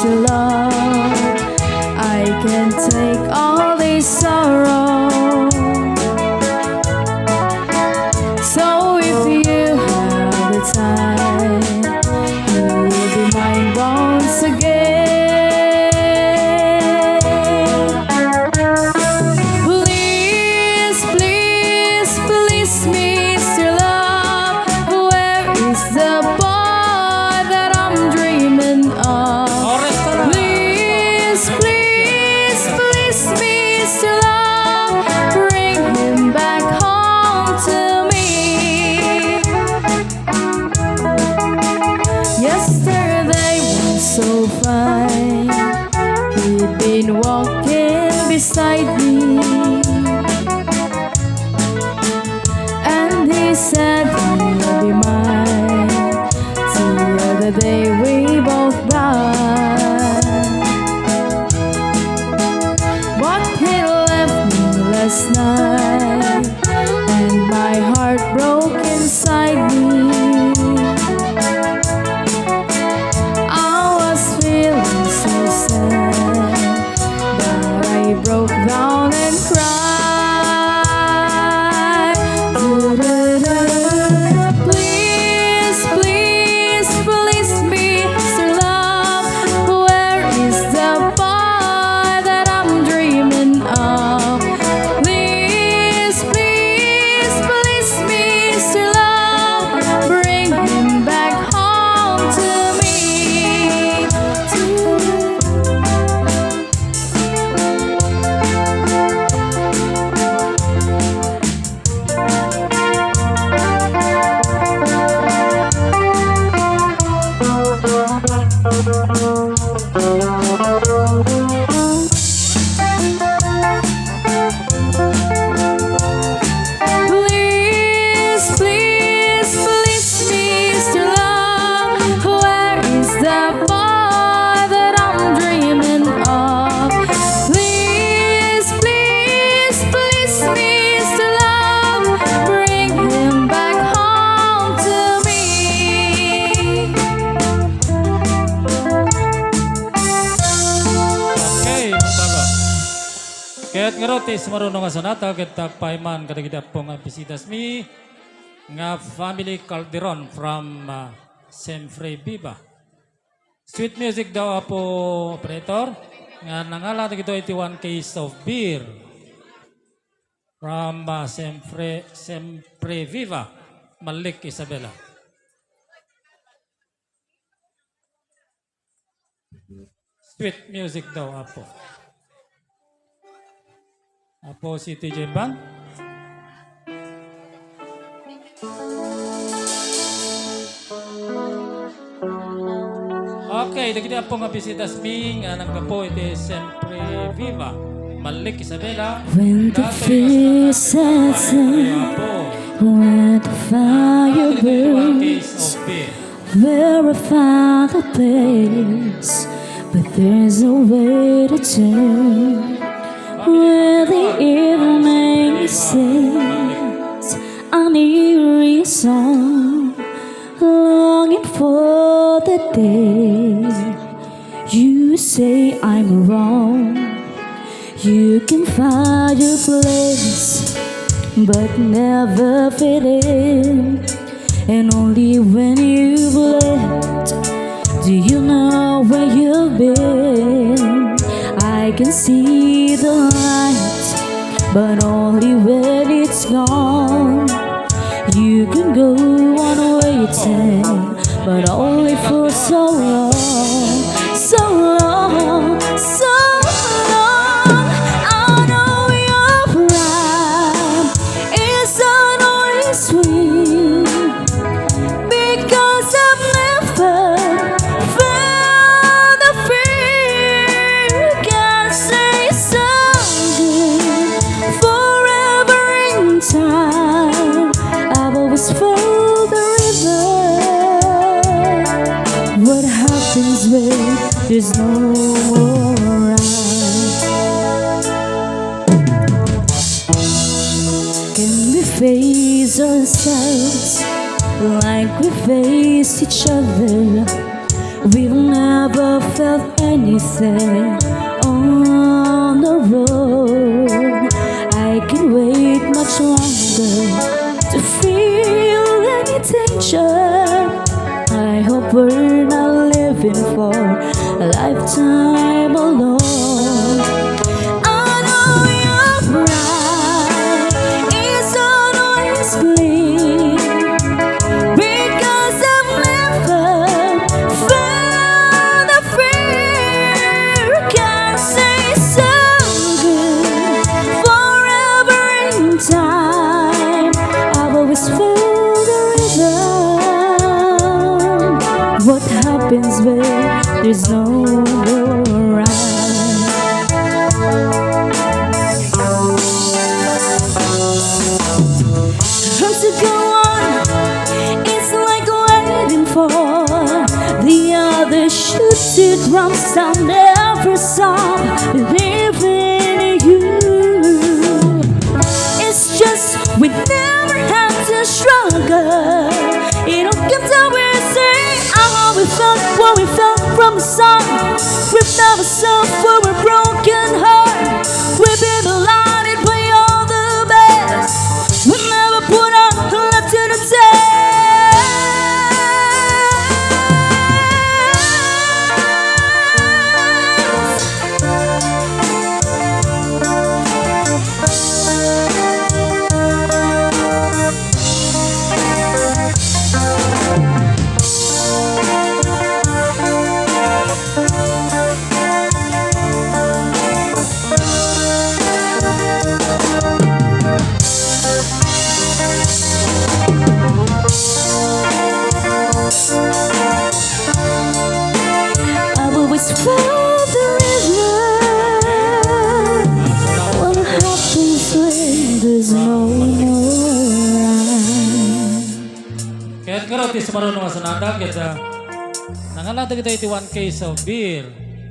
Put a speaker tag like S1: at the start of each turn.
S1: your love. I can take all this sorrow. So if you have the time, you will be mine once again. Please, please, please, Mr. Love, where is the boy that I'm dreaming of? Please, please, please, Mr. Love, bring him back home to me. Yesterday was so fine. He'd been walking beside me, and he said he'll be mine till the day we both die. But he left me last night, and my heart broke inside me. I was feeling so sad that I broke down and cried. Please, please, please, Mr. Love, where is the boy that I'm dreaming of? Please, please, please, Mr. Love, bring him back home to me. Please, please, please, Mr. Love, where is the boy that I'm dreaming of? Please, please, please, Mr. Love, bring him back home to me.
S2: Okay, tama. Kaya't nga rotis marunong nga sonata, kita paiman kada pong bisitas mi nga family Calderon from Sempre Viva. Sweet music daw po, operator. Nga nangalan ito 81 case of beer from Sempre Viva, Malik, Isabela. Sweet music daw po. Apo CTJ Band. Okay, dagiti po nga bisitas mi nga nagkapo iti Sempre Viva, Malik, Isabela.
S1: When the fear sets in, when the fire burns, verify the place, but there's no way to turn. Where the evening sings an eerie song, longing for the day you say I'm wrong. You can find your place, but never fit in. And only when you've left do you know where you've been. I can see the light, but only when it's gone. You can go on waiting, but only for so long, so long, so long. I know your pride is not always sweet, because I've never felt the fear. You can say something forever in time. I've always felt the river. What happens when there's no more around? Can we face ourselves like we face each other? We'll never felt anything on the road. I can wait much longer to feel any danger. I hope we're not living for a lifetime alone. I know your pride is always clean, because I've never felt the fear. Can't say so good forever in time. I've always felt the rhythm. What happens where there's no right? Hurts to go on, it's like waiting for the other shoe to drop down every song, believing in you. It's just we never have to struggle. It all comes out we're saying how we felt, what we felt from the sun. Ripped out ourselves for a broken heart. We've been blinded by all the best. We never put our love to the I've always felt the rhythm. What happens when there's no more right?
S2: Kaya karote sa marunong sa nanda, kita nangalada kita iti 1 case of beer.